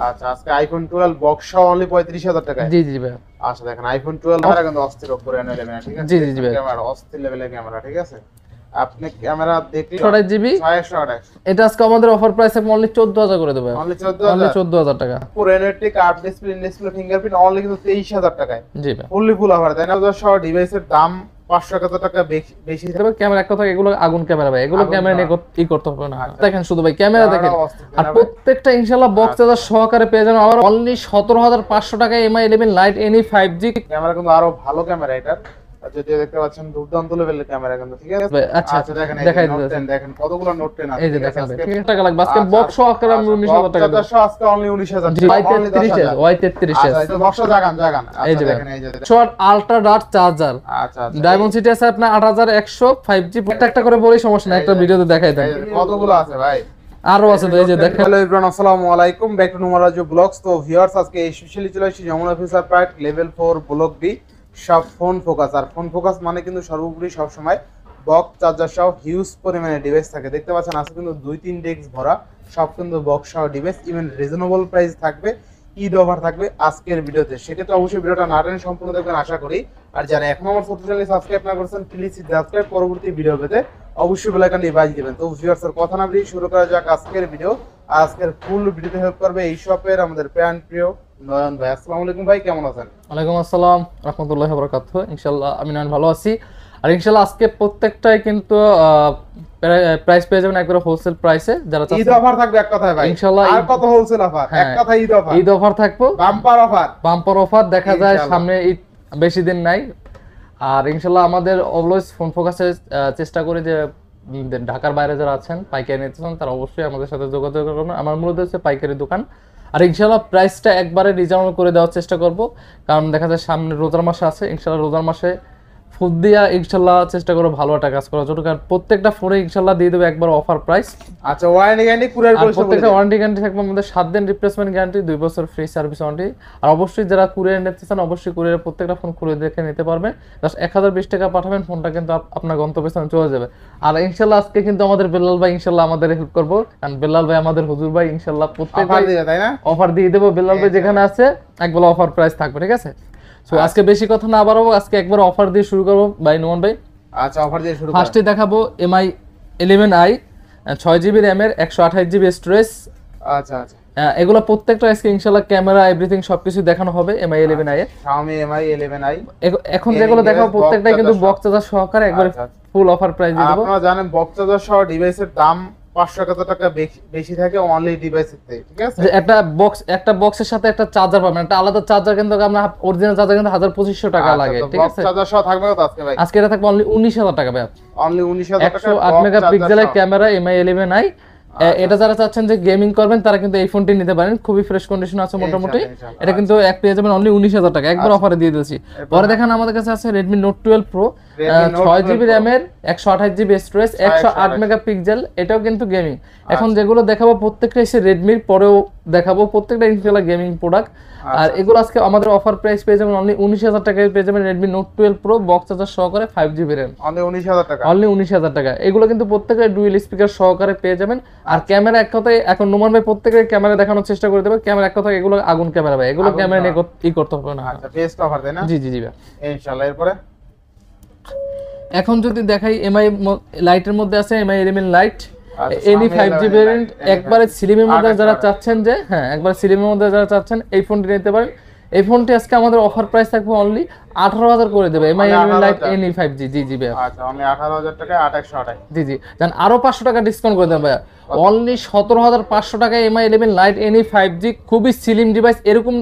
আচ্ছা, আজকে iPhone 12 box সহ অনলি 35,000 টাকায়। জি জি ভাই। আচ্ছা দেখেন আইফোন 12 ক্যামেরা কিন্তু অস্থির উপরে এনে নেবেন, ঠিক আছে? জি জি জি ভাই। ক্যামেরা অস্থির লেভেলের ক্যামেরা, ঠিক আছে? আপনি ক্যামেরা দেখলে 128 জিবি 628 এটা আজকে আমাদের অফার প্রাইস আছে অনলি 14000 করে দেব। অনলি অনলি 14000 14000 টাকা। পুরো NFT card display display fingerprint only কিন্তু 23000 টাকায়। জি ভাই। ফুললি ফুল অফার তাই না? সহ ডিভাইসের দাম 500 টাকা বেশি তবে ক্যামেরা এক কথা এগুলো আগুন ক্যামেরা ভাই, এগুলো আগুন ক্যামেরা নিয়ে ক্যামেরা। ই করতে হবে না। দেখেন শুধু ভাই ক্যামেরা দেখেন, অস্থির, তাই আর না ভাই? প্রত্যেকটা ইনশাআল্লাহ বক্স চার্জার সহকারে পেয়ে যাবেন আবার অনলি 17500 টাকায় MI 11 light any 5G। Camera কিন্তু আরো ভালো ক্যামেরা এটা, আর যদিও দেখতে পাচ্ছেন দুর্দান্ত লেভেলের ক্যামেরা কিন্তু, ঠিক আছে? ভাই, আচ্ছা দেখেন দেখাই Note দিতেছি। 10 দেখেন কতগুলো নোট 10 আছে, এই যে ঠিক আছে? দেখেন ভাই, আজকে 3000 টাকা লাগবে আজকে বক্স সহকারে আমি 19000 টাকা দেব। আজকে অনলি 19000 জি Y33 Y33 আচ্ছা এই তো বক্স জাগান এই যে দেখেন এই যে শর্ট আলট্রা ডার্ট চার্জার আচ্ছা আচ্ছা ডায়মন্ড সিটি আছে আপনার 8100 5G। একটা করে বলি সমস্যা না, একটা ভিডিওতে দেখাই দেন। কতগুলো আছে ভাই? আরো আছে তো এই যে দেখেন। হ্যালো এভরিওয়ান, আসসালামু আলাইকুম, ব্যাক টু নুমারাজু ব্লগস। তো ভিউয়ার্স আজকে স্পেশালি চলে আসছি Jamuna future park level 4 block B সব ফোন ফোকাস। আর ফোন ফোকাস মানে কিন্তু সর্বোপরি সব সময় বক্স চার্জার সহ হিউজ পরিমাণে ডিভাইস থাকে। দেখতে পাচ্ছেন আজকে কিন্তু 2-3 ডেস্ক ভরা, সব কিন্তু বক্স সহ ডিভাইস, ইভেন রিজনেবল প্রাইস থাকবে, ঈদ অফার থাকবে আজকের ভিডিওতে। সেক্ষেত্রে অবশ্যই ভিডিওটা না টেনে সম্পূর্ণ দেখবেন আশা করি। আর যারা এখন আমার ছোট চ্যানেলে সাবস্ক্রাইব না করেছেন প্লিজ সাবস্ক্রাইব, পরবর্তী ভিডিও পেতে অবশ্যই বেল আইকনটি বাজিয়ে দিবেন। তো ভিউয়ার্স এর কথা না বলি শুরু করা যাক আজকের ভিডিও। আজকের ফুল ভিডিওতে হেল্প করবে এই শপের আমাদের প্রিয় নয়ন ভাই। আসসালামু আলাইকুম ভাই, কেমন আছেন? ওয়ালাইকুম আসসালাম রাহমাতুল্লাহি ওয়া বারাকাতুহু। ইনশাআল্লাহ আমি নয়ন ভালো আছি। আর ইনশাআল্লাহ আজকে প্রত্যেকটাই কিন্তু প্রাইস পেয়ে যাবেন একবারে হোলসেল প্রাইসে। যারা ঈদ অফার থাকবে এক কথায় ভাই, ইনশাআল্লাহ আর কত হোলসেল অফার, এক কথা ঈদ অফার। ঈদ অফার থাকবে, বাম্পার অফার, বাম্পার অফার দেখা যায় সামনে ঈদ বেশি দিন নাই। আর ইনশাআল্লাহ আমাদের অলওয়েজ ফোন ফোকাসে চেষ্টা করি যে ঢাকার বাইরে যারা আছেন পাইকারি নিতে চান তারা অবশ্যই আমাদের সাথে যোগাযোগ করবেন। আমার মূলত হচ্ছে পাইকারি দোকান। আর ইনশাআল্লাহ প্রাইসটা একবারে রিজনেবল করে দেওয়ার চেষ্টা করব, কারণ দেখা যায় সামনে রোজার মাসে আছে। ইনশাআল্লাহ রোজার মাসে ফুড দিয়া ইনশাআল্লাহ চেষ্টা করব ভালো একটা কাজ করার জন্য, কারণ প্রত্যেকটা ফোনে ইনশাআল্লাহ দিয়ে দেব একবার অফার প্রাইস। আচ্ছা ওয়ারেন্টি গ্যারান্টি কুরিয়ার পরিষেবা, প্রত্যেকটা ওয়ারেন্টি গ্যারান্টি থাকবে আমাদের 7 দিন রিপ্লেসমেন্ট গ্যারান্টি, 2 বছর ফ্রি সার্ভিস ওয়ারেন্টি। আর অবশ্যই যারা কুরিয়ার নিতে চান অবশ্যই কুরিয়ারের প্রত্যেকটা ফোন খুলে দেখে নিতে পারবেন। জাস্ট 1020 টাকা পাঠাবেন, ফোনটা কিন্তু আপনার গন্তব্যস্থানে চলে যাবে। আর ইনশাআল্লাহ আজকে কিন্তু আমাদের বেলাল ভাই ইনশাআল্লাহ আমাদের হেল্প করব, কারণ বেলাল ভাই আমাদের হুজুর ভাই। ইনশাআল্লাহ প্রত্যেকবার তাই না অফার দিয়ে দেব। বেলাল ভাই যেখানে আছে একবার অফার প্রাইস থাকবে, ঠিক আছে? সো আজকে বেশি কথা না বাড়াবো, আজকে একবার অফার দিয়ে শুরু করব ভাই নোমান ভাই। আচ্ছা অফার দিয়ে শুরু ফার্স্টে দেখাবো MI 11i 6GB RAM এর 128GB স্টোরেজ। আচ্ছা আচ্ছা এগুলো প্রত্যেকটা আজকে ইনশাআল্লাহ ক্যামেরা এভরিথিং সবকিছু দেখানো হবে MI 11i এর। Xiaomi MI 11i এখন যেগুলো দেখাবো প্রত্যেকটাই কিন্তু বক্স চার্জার সহকারে একবারে ফুল অফার প্রাইস দিয়ে দেব। আপনারা জানেন বক্স চার্জার সহ ডিভাইসের দাম 500 টাকা বেশি থাকে অনলি ডিভাইসের থেকে, ঠিক আছে? যে একটা বক্সের সাথে একটা চার্জার পাবেন, একটা আলাদা চার্জার কিন্তু আমরা অরিজিনাল চার্জার কিন্তু 1250 টাকা লাগে, ঠিক আছে? বক্স চার্জার সহ থাকবে কত আজকে ভাই? আজকে এটা থাকবে অনলি 19000 টাকা ভাই। অনলি 19000 টাকা 108 মেগাপিক্সেলের ক্যামেরা MI 11i। এটা যারা চাচ্ছেন যে গেমিং করবেন তারা কিন্তু এই ফোনটি নিতে পারেন, খুবই ফ্রেশ কন্ডিশন আছে মোটামুটি। এটা কিন্তু এক পেয়ে যাবেন অনলি 19000 টাকা, একবার অফারে দিয়ে দিয়েছি। পরে দেখেন আমাদের কাছে আছে Redmi Note 12 Pro 6GB RAM এর 128GB স্টোরেজ 108 মেগাপিক্সেল, এটাও কিন্তু গেমিং। এখন যেগুলো দেখাবো প্রত্যেকটা এসে রেডমির পরেও দেখাবো, প্রত্যেকটা ইনশাআল্লাহ গেমিং প্রোডাক্ট। আর এগুলো আজকে আমাদের অফার প্রাইস পেয়ে যাবেন অনলি 19000 টাকায় পেয়ে যাবেন Redmi Note 12 Pro box charger সহকারে 5GB RAM অনলি 19000 টাকা, অনলি 19000 টাকা। এগুলো কিন্তু প্রত্যেকটা ডুয়াল স্পিকার সহকারে পেয়ে যাবেন। আর ক্যামেরা এক কথায় এখন নোমান ভাই প্রত্যেকের ক্যামেরা দেখানোর চেষ্টা করে দেবে। ক্যামেরা এক কথায় এগুলো আগুন ক্যামেরা ভাই, এগুলো ক্যামেরা নিয়ে ই করতে হবে না। আচ্ছা বেস্ট অফার তাই না? জি জি জি ভাই ইনশাআল্লাহ। এরপরে এখন যদি দেখাই MI লাইটের মধ্যে আছে MI 11 light any 5G variant, একবারে স্লিমের মধ্যে যারা চাচ্ছেন যে হ্যাঁ একবার স্লিমের মধ্যে যারা চাচ্ছেন এই ফোনটি নিতে পারেন। এই ফোনটি আজকে আমাদের অফার প্রাইস থাকবে অনলি 18000 করে দেবে MI 11 লাইট এনি 5G। জি জি ভাই আচ্ছা অনলি 18000 টাকা 8128। জি জি জান আরো 500 টাকা ডিসকাউন্ট করে দেন ভাই, অনলি 17500 টাকায় MI 11 লাইট এনি 5G খুবই স্লিম ডিভাইস। এরকম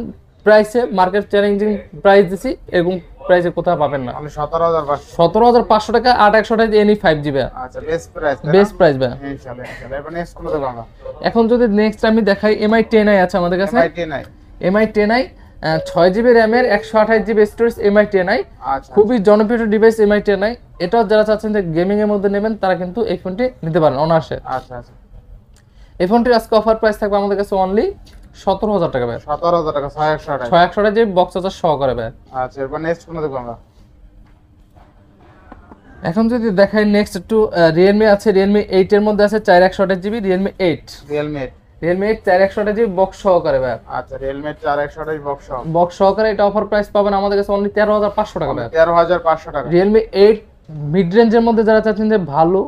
প্রাইসে মার্কেট চ্যালেঞ্জিং প্রাইস দিছি, এরকম প্রাইসে কোথাও পাবেন না। অনলি 17500 17500 টাকা 8128 এনি 5G ভাই। আচ্ছা বেস্ট প্রাইস, বেস্ট প্রাইস ভাই ইনশাআল্লাহ। এরপর নেক্সট কোন দেব আমরা? এখন যদি নেক্সট আমি দেখাই MI 10i আছে আমাদের কাছে। MI 10i 6GB RAM এর 128GB স্টোরেজ MI 10i আচ্ছা খুবই জনপ্রিয় ডিভাইস MI 10i। এটাও যারা চাচ্ছেন যে গেমিং এর মধ্যে নেবেন তারা কিন্তু এই ফোনটি নিতে পারেন অনায়াসে। আচ্ছা আচ্ছা এই ফোনটির আজকে অফার প্রাইস থাকবে আমাদের কাছে অনলি 17000 টাকা ভাই। 17000 টাকা 6128। 6128 যে বক্স চার্জার সহকারে ভাই। আচ্ছা এরপর নেক্সট কোন দেব আমরা? এখন যদি দেখাই নেক্সট একটু Realme আছে, Realme 8 এর মধ্যে আছে 4128GB Realme 8। Realme Realme 8 4128 box সহকারে ভাই। আচ্ছা Realme 4128 বক্স সহকারে এটা অফার প্রাইস পাবেন আমাদের কাছে অনলি 13500 টাকা ভাই। 13500 টাকা। Realme 8 মিড রেঞ্জের মধ্যে যারা চাচ্ছেন যে ভালো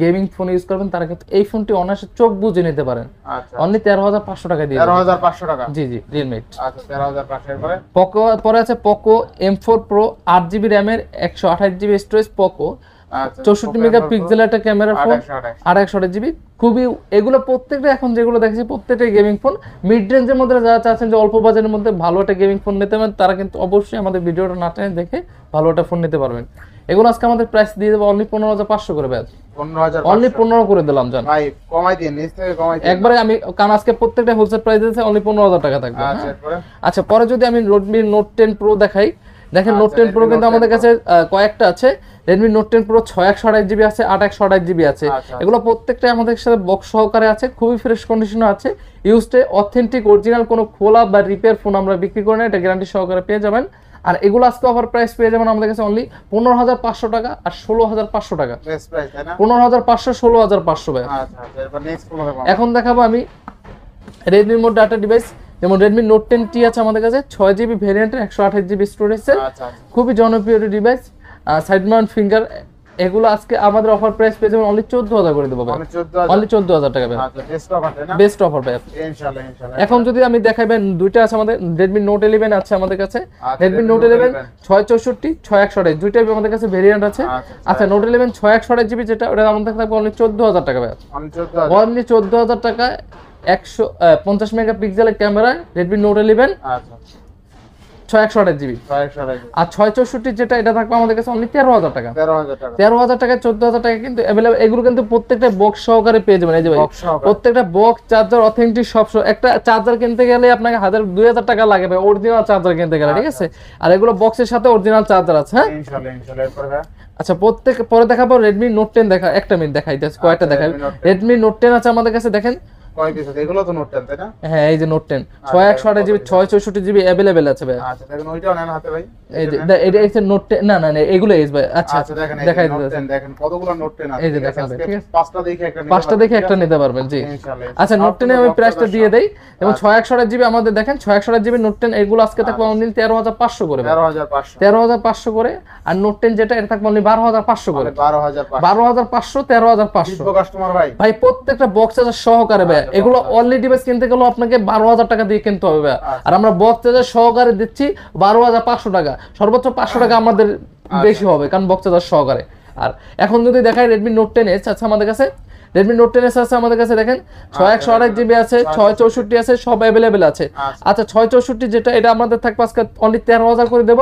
গেমিং ফোন ইউজ করবেন তারা কিন্তু এই ফোনটি অনায়াসে চোখ বুজে নিতে পারেন। আচ্ছা অনলি 13500 টাকা দিয়ে 13500 টাকা। জি জি Realme 8। আচ্ছা 13500 এর পরে পোকো পরে আছে Poco M4 Pro 8GB RAM এর 128GB স্টোরেজ পোকো। আচ্ছা 64 মেগাপিক্সেলের একটা ক্যামেরা ফোন 28GB খুবই এগুলো প্রত্যেকটা এখন যেগুলো দেখেছি প্রত্যেকটা গেমিং ফোন মিড রেঞ্জের মধ্যে যারা চাচ্ছেন যে অল্প বাজেটের মধ্যে ভালো একটা গেমিং ফোন নিতে পারেন তারা কিন্তু অবশ্যই আমাদের ভিডিওটা না টেনে দেখে ভালো একটা ফোন নিতে পারবেন। এগুলো আজকে আমাদের প্রাইস দিয়ে দেবো অনলি 15500 করে ভাই। 15000 অনলি 15 করে দিলাম জান ভাই, কমাই দিন, নিচ থেকে কমাই দিন একবারে আমি, কারণ আজকে প্রত্যেকটা হোলসেল প্রাইস দিয়েছে অনলি 15000 টাকা থাকবে। আচ্ছা এরপরে আচ্ছা পরে যদি আমি Redmi Note 10 Pro দেখাই, দেখেন Note 10 Pro কিন্তু আমাদের কাছে কয়েকটা আছে। Redmi Note 10 Pro 6128GB আছে, 8128GB আছে। এগুলো প্রত্যেকটা আমাদের সাথে বক্স সহকারে আছে, খুবই ফ্রেশ কন্ডিশনে আছে। ইউজড অথেন্টিক অরিজিনাল কোনো খোলা বা রিপেয়ার ফোন আমরা বিক্রি করি না, এটা গ্যারান্টি সহকারে পেয়ে যাবেন। আর এগুলো আজকে অফার প্রাইস পেয়ে যাবেন আমাদের কাছে অনলি 15500 টাকা আর 16500 টাকা। বেস্ট প্রাইস তাই না? 15500 16500 ভাই। আচ্ছা আচ্ছা এরপর নেক্সট কোন হবে? এখন দেখাবো আমি Redmi মোড ডাটা ডিভাইস, যেমন Redmi Note 10T আছে আমাদের কাছে 6GB ভেরিয়েন্টের 128GB স্টোরেজের, আচ্ছা খুবই জনপ্রিয় ডিভাইস। সাইড মাউন্ট ফিঙ্গার, এগুলো আজকে আমাদের অফার প্রাইস পেয়ে যাবেন অনলি 14000 করে দেবো ভাই। অনলি 14000 টাকা ভাই। আচ্ছা বেস্ট অফার তাই না? বেস্ট অফার ভাই ইনশাআল্লাহ ইনশাআল্লাহ। এখন যদি আমি দেখাইবেন দুইটা আছে আমাদের, Redmi Note 11 আছে আমাদের কাছে। Redmi Note 11 664 6128 দুইটাই আমাদের কাছে ভেরিয়েন্ট আছে। আচ্ছা Note 11 6128GB যেটা ওটা আমাদের থাকবে অনলি 14000 টাকা ভাই। অনলি 14000 টাকা 150 মেগাপিক্সেলের ক্যামেরা Redmi Note 11 আচ্ছা 6128GB। আর 664 যেটা এটা থাকবে আমাদের কাছে অনলি 13000 টাকা। 13000 টাকা 14000 টাকা কিন্তু अवेलेबल। এগুলো কিন্তু প্রত্যেকটা বক্স সহকারে পেয়ে যাবেন। এই যে ভাই প্রত্যেকটা বক্স চার্জার অথেন্টিক সব, একটা চার্জার কিনতে গেলে আপনাকে 2000 টাকা লাগে ভাই অরিজিনাল চার্জার কিনতে গেলে, ঠিক আছে? আর এগুলো বক্সের সাথে অরিজিনাল চার্জার আছে। হ্যাঁ ইনশাআল্লাহ ইনশাআল্লাহ এরপর ভাই আচ্ছা পরে দেখাবো Redmi Note 10 দেখা, একটা মিনিট দেখাই দিচ্ছি কয়টা দেখাই। Redmi Note 10 আছে আমাদের কাছে, দেখেন কয় পিস আছে? এগুলো তো Note 10 তাই না? হ্যাঁ এই যে Note 10 6128GB 664GB अवेलेबल আছে ভাই। আচ্ছা দেখেন ওইটাও নেন হাতে ভাই। এই যে এটা হচ্ছে Note 10, না না না এগুলো এস ভাই। আচ্ছা আচ্ছা দেখেন দেখাই Note দিচ্ছি 10 দেখেন কতগুলো Note 10 আছে। এই যে দেখেন ভাই, ঠিক আছে? পাঁচটা দেখে একটা নিতে পাঁচটা দেখে একটা নিতে পারবেন জি ইনশাআল্লাহ। আচ্ছা Note 10 এর আমি প্রাইসটা দিয়ে দেই। এবং 6128GB আমাদের দেখেন 6128GB Note 10 এগুলো আজকে থাকবে অনলি 13500 করে ভাই। 13500 করে। আর Note 10 যেটা এটা থাকবে অনলি 12500 করে। 12500 13500 কাস্টমার ভাই ভাই প্রত্যেকটা বক্স চার্জার সহকারে ভাই। এগুলো অনলি ডিভাইস কিনতে গেলে আপনাকে 12000 টাকা দিয়ে কিনতে হবে ভাই। আর আমরা বক্স চার্জার সহকারে দিচ্ছি 12500 টাকা, সর্বোচ্চ 500 টাকা আমাদের বেশি হবে কারণ বক্স চার্জার সহকারে। আর এখন যদি দেখাই Redmi Note 10s আছে আমাদের কাছে, Redmi Note 10s আছে আমাদের কাছে, দেখেন 6128GB আছে, 664 আছে, সব अवेलेबल আছে। আচ্ছা 664 যেটা এটা আমাদের থাকবে আজকে অনলি 13000 করে দেব।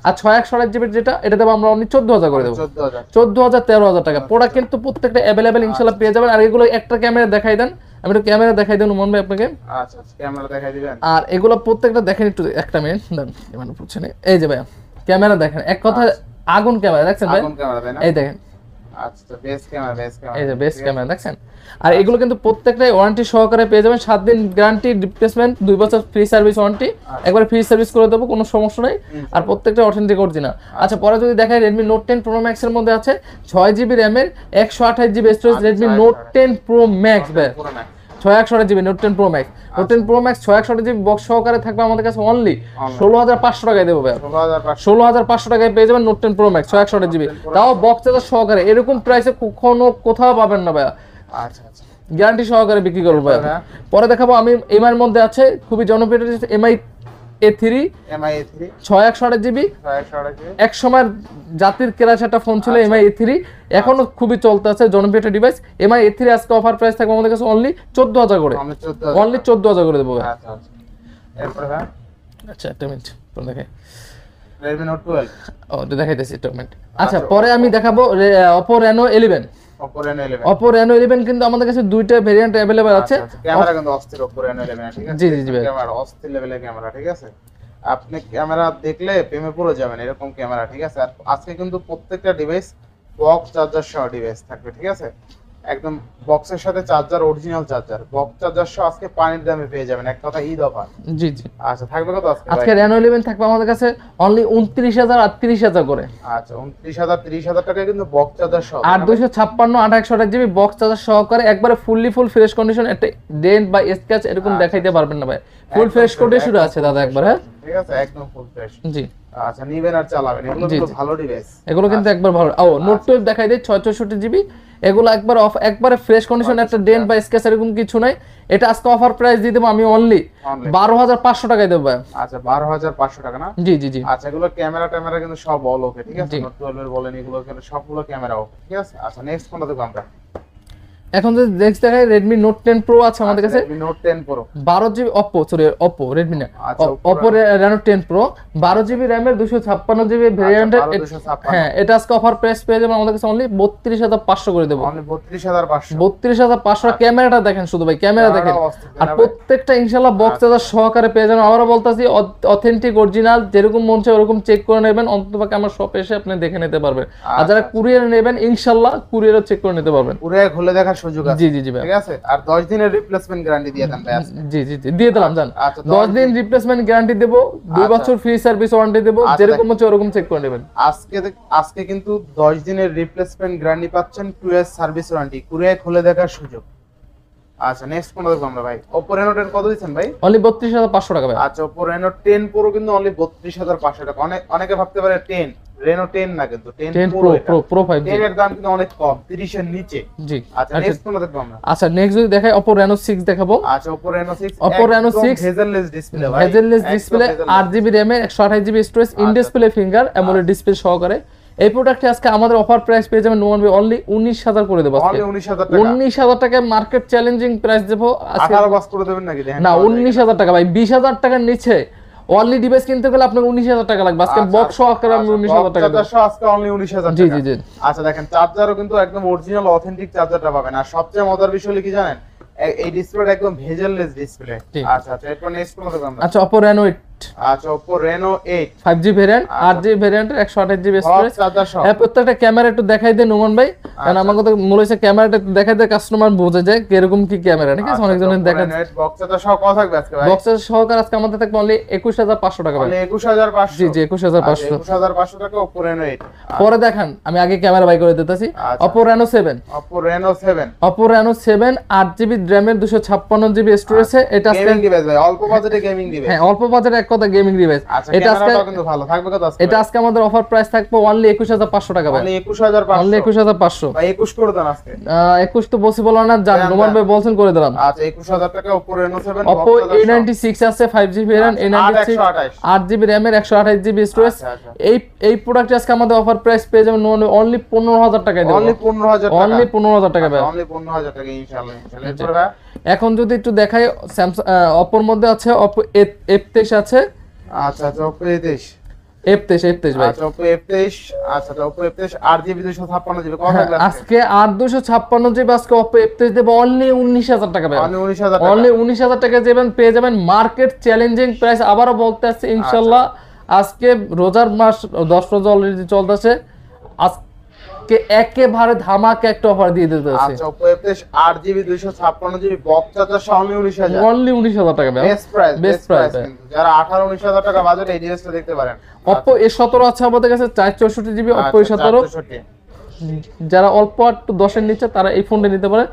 আর 6128GB যেটা এটা দেব আমরা অনলি 14000 করে দেব। 14000 13000 টাকা প্রোডাক্ট কিন্তু প্রত্যেকটা अवेलेबल ইনশাআল্লাহ পেয়ে যাবেন। আর এগুলো একটা ক্যামেরা দেখাই দেন, আমি একটু ক্যামেরা দেখাই দেন উমন ভাই আপনাকে। আচ্ছা ক্যামেরা দেখাই দিবেন। আর এগুলো প্রত্যেকটা দেখেন একটু, একটা মিনিট দেন মানে বুঝছেন। এই যে ভাই ক্যামেরা দেখেন, এক কথা আগুন ক্যামেরা দেখছেন ভাই, আগুন ক্যামেরা তাই না? এই দেখেন আচ্ছা বেস ক্যামেরা এই যে বেস ক্যামেরা দেখছেন। আর এগুলো কিন্তু প্রত্যেকটাই ওয়ারেন্টি সহকারে পেয়ে যাবেন, 7 দিন গ্যারান্টি, রিপ্লেসমেন্ট, 2 বছর ফ্রি সার্ভিস ওয়ারেন্টি, একবার ফ্রি সার্ভিস করে দেবো, কোনো সমস্যা নাই। আর প্রত্যেকটা অথেন্টিক অরিজিনাল। আচ্ছা পরে যদি দেখাই Redmi Note 10 Pro Max এর মধ্যে আছে 6GB RAM এর 128GB storage Redmi Note 10 Pro Max ভাই। 6128GB Note 10 Pro Max, Note 10 Pro Max 6128GB box সহকারে থাকবে আমাদের কাছে অনলি 16500 টাকায় দেবো ভাই। 16500 টাকায় পেয়ে যাবেন Note 10 Pro Max 6128GB, তাও বক্স চার্জার সহকারে। এরকম প্রাইসে কখনো কোথাও পাবেন না ভাই। আচ্ছা আচ্ছা গ্যারান্টি সহকারে বিক্রি করবো ভাই। পরে দেখাবো আমি MI এর মধ্যে আছে খুবই জনপ্রিয় MI A3 6128GB, এক সময় জাতির কেরাস একটা ফোন ছিল MI A3, এখনো খুবই চলতে আছে, জনপ্রিয় একটা ডিভাইস। MI A3 আজকে অফার প্রাইস থাকবে আমাদের কাছে অনলি 14000 করে, অনলি 14000 করে দেবো ভাই। আচ্ছা আচ্ছা এরপর ভাই আচ্ছা একটা মিনিট দেখাই, Redmi Note 12 ও এটা দেখাইতেছি একটা মিনিট। আচ্ছা পরে আমি দেখাবো Oppo Reno 11। Oppo Reno 11 কিন্তু আমাদের কাছে দুইটা ভেরিয়েন্ট अवेलेबल আছে। ক্যামেরা কিন্তু অস্থির Oppo Reno 11 ঠিক আছে? জি জি জি ভাই, ক্যামেরা অস্থির লেভেলের ক্যামেরা, ঠিক আছে? আপনি ক্যামেরা দেখলে প্রেমে পড়ে যাবেন এরকম ক্যামেরা, ঠিক আছে? আর আজকে কিন্তু প্রত্যেকটা ডিভাইস বক্স চার্জার সহ ডিভাইস থাকবে, ঠিক আছে? একদম বক্সের সাথে charger, original charger, box charger সহ আজকে পানির দামে পেয়ে যাবেন, এক কথা ঈদ অফার। জি জি। আচ্ছা থাকবে কত আজকে? আজকে Reno 11 থাকবে আমাদের কাছে অনলি 29000 আর 30000 করে। আচ্ছা 29000 30000 টাকা কিন্তু বক্স চার্জার সহ, 8256 8128 জিবি বক্স চার্জার সহকারে একবারে ফুললি ফুল ফ্রেশ কন্ডিশন, একটা ডেন্ট বা স্ক্র্যাচ এরকম দেখাইতে পারবেন না ভাই, ফুল ফ্রেশ কন্ডিশন আছে দাদা একবার। হ্যাঁ ঠিক আছে, একদম ফুল ফ্রেশ। জি আচ্ছা নিবেন আর চালাবেন, এগুলো কিন্তু ভালো ডিভাইস, এগুলো কিন্তু একবার ভালো। ও নোট 12 দেখাই দেই 664 জিবি, এগুলো একবার অফ, একবারে ফ্রেশ কন্ডিশন, একটা ডেন্ট বা স্ক্র্যাচ এরকম কিছু নাই। এটা আজকে অফার প্রাইস দিয়ে দেবো আমি অনলি 12500 টাকায় দেবো ভাই। আচ্ছা 12500 টাকা না? জি জি জি। আচ্ছা এগুলো ক্যামেরা কিন্তু সব অল ওকে, ঠিক আছে, নোট 12 এর বলেন এগুলো সবগুলো ক্যামেরা ওকে, ঠিক আছে। আচ্ছা নেক্সট কোনটা দেখব আমরা? এখন যদি নেক্সট দেখাই Redmi Note 10 Pro আছে আমাদের কাছে, Redmi Note 10 Pro 12GB Oppo Redmi না, আচ্ছা, Oppo Reno 10 Pro 12GB RAM এর 256GB ভেরিয়েন্টের। হ্যাঁ এটা আজকে অফার প্রাইস পেয়ে যাবেন আমাদের কাছে অনলি 32500 করে দেব। অনলি 32500। 32500। ক্যামেরাটা দেখেন শুধু ভাই, ক্যামেরা দেখেন, আর প্রত্যেকটা ইনশাআল্লাহ বক্স চার্জার সহকারে পেয়ে যাবেন। আবারও বলতাছি অথেন্টিক অরিজিনাল, যেরকম মন চায় ওরকম চেক করে নেবেন, অন্ততপক্ষে আমার শপে এসে আপনি দেখে নিতে পারবেন। আর যারা কুরিয়ার নেবেন ইনশাআল্লাহ কুরিয়ারও চেক করে নিতে পারবেন, কুরিয়ার খুলে দেখার সুযোগ আছে। জি জি জি ভাই, ঠিক আছে। আর 10 দিনের রিপ্লেসমেন্ট গ্যারান্টি দিয়ে দেন ভাই আজকে। জি জি জি দিয়ে দিলাম জান। আচ্ছা 10 দিন রিপ্লেসমেন্ট গ্যারান্টি দেব, 2 বছর ফ্রি সার্ভিস ওয়ারেন্টি দেব, যেরকম হচ্ছে ওরকম চেক করে নেবেন। আজকে কিন্তু 10 দিনের রিপ্লেসমেন্ট গ্যারান্টি পাচ্ছেন, 2 ইয়ার সার্ভিস ওয়ারেন্টি, কুরিয়ার খুলে দেখার সুযোগ। আচ্ছা নেক্সট কোনটা দেখব আমরা ভাই? Oppo Reno 10 কত দিচ্ছেন ভাই? অনলি 32500 টাকা ভাই। আচ্ছা Oppo Reno 10 Pro কিন্তু অনলি 32500 টাকা। অনেকে ভাবতে পারে 10 Reno 10 না, কিন্তু 10 Pro 5G 10 এর দাম কিন্তু অনেক কম, 30 এর নিচে। জি। আচ্ছা নেক্সট কোনটা দেখব আমরা? আচ্ছা নেক্সট যদি দেখাই Oppo Reno 6 দেখাবো। আচ্ছা Oppo Reno 6 হেজেললেস ডিসপ্লে ভাই, হেজেললেস ডিসপ্লে, 8GB RAM এর 128GB storage, in display finger AMOLED display সহকারে। এই প্রোডাক্টে আজকে আমাদের অফার প্রাইস পেয়ে যাবেন নোয়ানবে অনলি 19000 করে দেব আজকে। অনলি 19000 টাকা। 19000 টাকা মার্কেট চ্যালেঞ্জিং প্রাইস দেব আজকে। 18 বাস করে দেবেন নাকি? দেখেন না 19000 টাকা ভাই, 20000 টাকার নিচে অনলি ডিভাইস কিনতে গেলে আপনাকে 19000 টাকা লাগবে। আজকে বক্স সহকারে আমি 19000 টাকা দেব। আজকে অনলি 19000 টাকা। জি জি জি। আচ্ছা দেখেন চার্জারও কিন্তু একদম অরিজিনাল অথেন্টিক চার্জারটা পাবেন। আর সবচেয়ে মজার বিষয় হলো কি জানেন, এই ডিসপ্লেটা একদম ভেজেললেস ডিসপ্লে। আচ্ছা আচ্ছা এরপর নেক্সট কোন দেখব আমরা? আচ্ছা Oppo Reno 8। আচ্ছা Oppo Reno 8 5G variant, 8GB ভেরিয়েন্টের 128GB স্টোরেজ। চার্জার সহ। প্রত্যেকটা ক্যামেরা একটু দেখাই দেন নোমান ভাই, কারণ আমার কথা মনে হইছে ক্যামেরাটা একটু দেখাই দেয়, কাস্টমার বোঝে যায় কিরকম কি ক্যামেরা, ঠিক আছে? অনেকজনের দেখা বক্স চার্জার সহ কত থাকবে আজকে ভাই? বক্সের সহকারে আজকে আমাদের থাকবে অনলি 21500 টাকা ভাই। অনলি 21500। জি জি 21500। 21500 টাকা Oppo Reno 8। পরে দেখান আমি আগে ক্যামেরা বাই করে দিতেছি। Oppo Reno 7। Oppo Reno 7। Oppo Reno 7 8GB RAM এর 256GB স্টোরেজে। এটা আজকে গেমিং ডিভাইস ভাই, অল্প বাজেটে গেমিং ডিভাইস। হ্যাঁ অল্প বাজেটে এক কথা গেমিং ডিভাইস। আচ্ছা এটা আজকে কিন্তু ভালো থাকবে কত আজকে? এটা আজকে আমাদের অফার প্রাইস থাকবে অনলি 21500 টাকা ভাই। অনলি 21500। অনলি 21500 ভাই 21 করে দেন আজকে। 21 তো পসিবল না জান, নোমান ভাই বলছেন করে দিলাম। আচ্ছা 21000 টাকা Oppo Reno 7। Oppo A96 আছে 5G variant, A96 8GB RAM এর 128GB স্টোরেজ। এই প্রোডাক্ট আজকে আমাদের অফার প্রাইস পেয়ে যাবেন অনলি 15000 টাকায় দেব। অনলি 15000 টাকা। অনলি 15000 টাকা ভাই। অনলি 15000 টাকা ইনশাআল্লাহ। এরপর ভাই এখন যদি একটু দেখাই স্যামসাং Oppo এর মধ্যে আছে Oppo F23 আছে। আচ্ছা আচ্ছা Oppo A23 ভাই। আচ্ছা Oppo F23। আচ্ছা Oppo F23 8GB 256GB কত থাকবে আজকে? 8256GB আজকে Oppo F23 দেব অনলি 19000 টাকা ভাই। অনলি 19000 টাকা। অনলি 19000 টাকা দেবেন, পেয়ে যাবেন মার্কেট চ্যালেঞ্জিং প্রাইস। আবারও বলতে আসছে ইনশাআল্লাহ আজকে রোজার মাস 10 রোজা অলরেডি চলতেছে, আজকে একেবারে ধামাকা একটা অফার দিয়ে দিতে আছে। আচ্ছা Oppo F23 8GB 256GB box charger সহ অনলি 19000। অনলি 19000 টাকা ভাই, বেস্ট প্রাইস কিন্তু যারা 18 19000 টাকা বাজেট এই ডিভাইসটা দেখতে পারেন। Oppo A17 আছে আমাদের কাছে 464GB Oppo A17। যারা অল্প একটু 10 এর নিচে তারা এই ফোনটা নিতে পারে।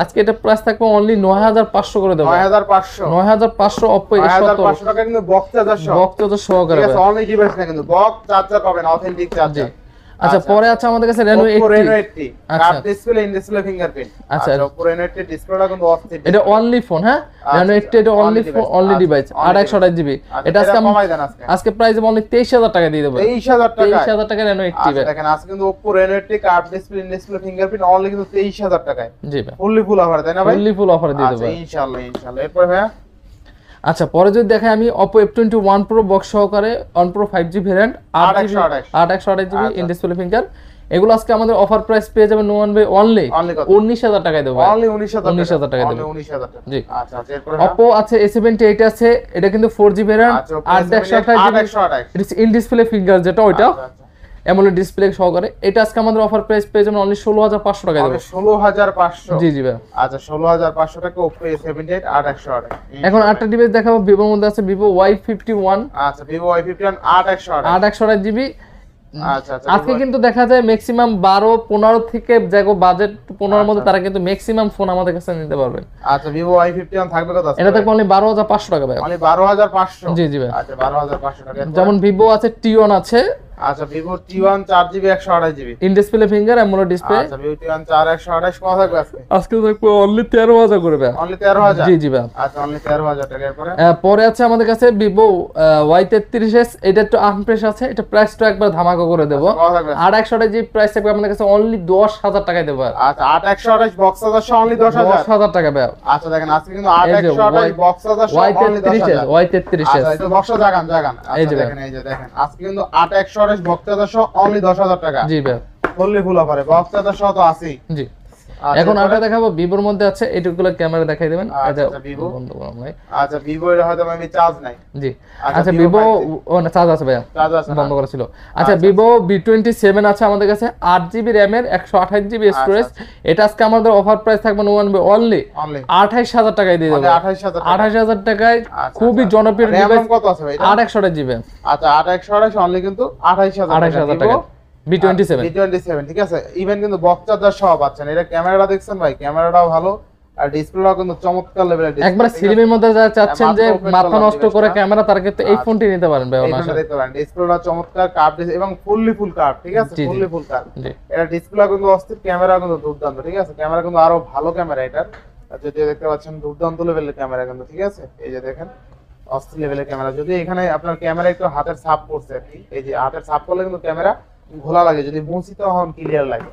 আজকে এটা প্রাইস থাকবে অনলি 9500 করে দেব। 9500 Oppo A17 9500 টাকা কিন্তু বক্স চার্জার সহ। বক্স চার্জার সহকারে ঠিক আছে, অনলি ডিভাইস না কিন্তু বক্স চার্জার পাবেন, অথেন্টিক চার্জার। আচ্ছা পরে আছে আমাদের কাছে Reno 80। Curve display, in display fingerprint. আচ্ছা Oppo Reno 80 ডিসপ্লেটা কিন্তু অস্থির। এটা অনলি ফোন, হ্যাঁ Reno 80 এটা only phone, only device 8128GB। এটা আজকে কমাই দেন আজকে প্রাইস অনলি 23000 টাকা দিয়ে দেব। 23000 টাকা। 23000 টাকা Reno 80 ভাই। দেখেন আজকে কিন্তু Oppo Reno 80 curve display, in display fingerprint only কিন্তু 23000 টাকায়। জি ভাই ফুল অফার তাই না ভাই? ফুল অফার দিয়ে দেব ইনশাআল্লাহ। এরপর ভাই আচ্ছা পরে যদি দেখাই আমি Oppo F21 Pro বক্স সহকারে on Pro 5G variant 8128GB in display finger. এগুলো আজকে আমাদের অফার প্রাইস পেয়ে যাবেন নোমান ভাই অনলি 19000 টাকায় দেব। অনলি 19000 টাকায় দেব। 19000 টাকা। জি আচ্ছা এরপর Oppo আছে A78 আছে, এটা কিন্তু 4G variant 8128GB in display finger যেটা ওইটা। অ্যামোলেড ডিসপ্লে সহকারে। এটা আজকে আমাদের অফার প্রাইস পেয়ে যাবেন অনলি 16500 টাকা দেব। 16500। জি জি ভাই। আচ্ছা 16500 টাকা Oppo A78 8128। এখন আটটা ডিভাইস দেখাবো। ভিভোর মধ্যে আছে Vivo Y51। আচ্ছা Vivo Y51 8128। 8128 জিবি। আচ্ছা আচ্ছা। আজকে কিন্তু দেখা যায় ম্যাক্সিমাম 12-15 থেকে যাগো বাজেট 15 এর মধ্যে তারা কিন্তু ম্যাক্সিমাম ফোন আমাদের কাছে নিতে পারবেন। আচ্ছা Vivo Y51 থাকবে কত? এটা থাকবে অনলি 12500 টাকা ভাই। অনলি 12500। জি জি ভাই। আচ্ছা 12500 টাকা। যেমন Vivo আছে T1 আছে। আচ্ছা Vivo T1 4GB 128GB in display finger AMOLED display. আচ্ছা Vivo T1 4 128 কত থাকবে আজকে? আজকে থাকবে অনলি 13000 করে ভাই। অনলি 13000। জি জি ভাই। আচ্ছা অনলি 13000 টাকা। এরপরে পরে আছে আমাদের কাছে Vivo Y33s। এটা একটু আনপ্রেস আছে। এটা প্রাইসটা একবার ধামাকা করে দেব। কত থাকবে? 8128 জি প্রাইস থাকবে আমাদের কাছে অনলি 10000 টাকায় দেব। আচ্ছা 8128 বক্স 1000 অনলি 10000। 10000 টাকা ভাই। আচ্ছা দেখেন আজকে কিন্তু 8128 বক্স 1000 অনলি 10000। Y33s। আচ্ছা এই তো বক্স জাগান। এই যে দেখেন এই যে দেখেন আজকে কিন্তু 8128 বক্স 1000 অনলি 10000 টাকা। জি ভাই। ফুললি ফুল অফারে বক্স 1000 তো আছেই। জি। এখন আটা দেখাবো Vivoর মধ্যে আছে। এইটুকুলো ক্যামেরা দেখাই দিবেন। আচ্ছা Vivo বন্ধ করলাম ভাই। আচ্ছা Vivo এর হয়তো আমি চার্জ নাই। জি। আচ্ছা Vivo ও না চার্জ আছে ভাই। চার্জ আছে বন্ধ করা ছিল। আচ্ছা Vivo V27 আছে আমাদের কাছে 8GB RAM এর 128GB স্টোরেজ। এটা আজকে আমাদের অফার প্রাইস থাকবে অনলি 28000 টাকায় দিয়ে দেব। 28000 টাকায় খুবই জনপ্রিয় ডিভাইস। কত আছে ভাই? 828GB। আচ্ছা 8128 অনলি কিন্তু 28000 টাকা। B27 ঠিক আছে। ইভেন কিন্তু বক্স চার্জার সহ পাচ্ছেন। এটা ক্যামেরাটা দেখছেন ভাই, ক্যামেরাটাও ভালো আর ডিসপ্লেটাও কিন্তু চমৎকার লেভেলের ডিসপ্লে। একবার সিলিমের মধ্যে যারা চাচ্ছেন যে মাথা নষ্ট করে ক্যামেরা তার ক্ষেত্রে এই ফোনটি নিতে পারেন ভাই। এটা দেখতে পারেন ডিসপ্লেটা চমৎকার কার্ভ এবং ফুললি ফুল কার্ভ ঠিক আছে। Fully full curve. এটা ডিসপ্লে কিন্তু অস্থির, ক্যামেরা কিন্তু দুর্দান্ত ঠিক আছে। ক্যামেরা কিন্তু আরো ভালো ক্যামেরা এটার। যদি দেখতে পাচ্ছেন দুর্দান্ত লেভেলের ক্যামেরা কিন্তু ঠিক আছে। এই যে দেখেন অস্থির লেভেলের ক্যামেরা। যদি এখানে আপনার ক্যামেরা একটু হাতের ছাপ পড়ছে আর কি, এই যে হাতের ছাপ করলে কিন্তু ক্যামেরা ঘোলা লাগে, যদি মুছিতে হন ক্লিয়ার লাগে।